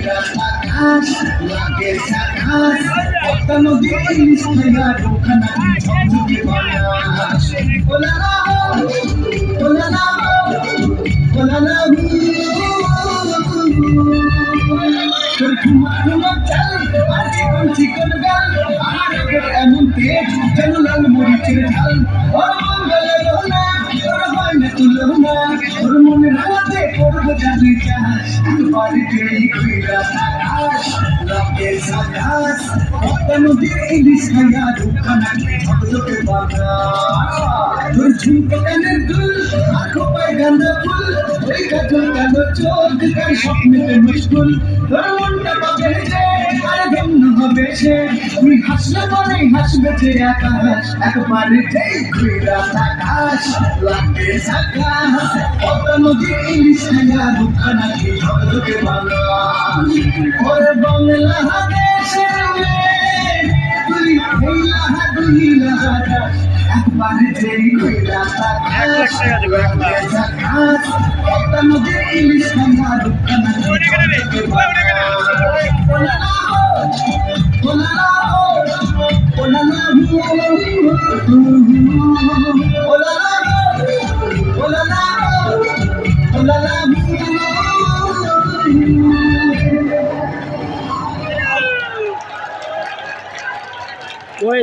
আকাশ লাগে আকাশ পদ্মা নদী ইলিশ ভাইয়া রোখানা ঝকঝকে বাতাস ওলালা ওলালা ওলালা তোর ঘুমা চাল আর চিকন চিকন গাল আর এমন পেট যেন লাল মরিচের ঝাল ওর মঙ্গলে রোনা তোর হয় না তুলনা তোর মনে রাতে করবো জানি চাষ বাড়িতেই খুইলা আকাশ লাগে আকাশ পদ্মা নদীর ইলিশ ভাইয়া রোখানা ঝকঝকে বাতাস তোর ঝুমকো কানের দুল আর খোপায় গাঁদা ফুল ওই কাজল কালো চোখ তার স্বপ্নেতে মুশকুল তোর মনটা পাবে যে আর গন্ধ হবে সে তুই হাসলে পরে হাসবে যে আকাশ একবারে যেই খুইলা আকাশ লাগে আকাশ পদ্মা নদীর ইলিশ ভাইয়া রোখানা ঝকঝকে বাতাস ওরে বাংলা দেশের মেয়ে তুই হইলা দুইলা আকাশ একবারে যেই খুইলা আকাশ লাগে আকাশ পদ্মা নদীর ইলিশ ভাইয়া রোখানা ঝকঝকে বাতাস ওই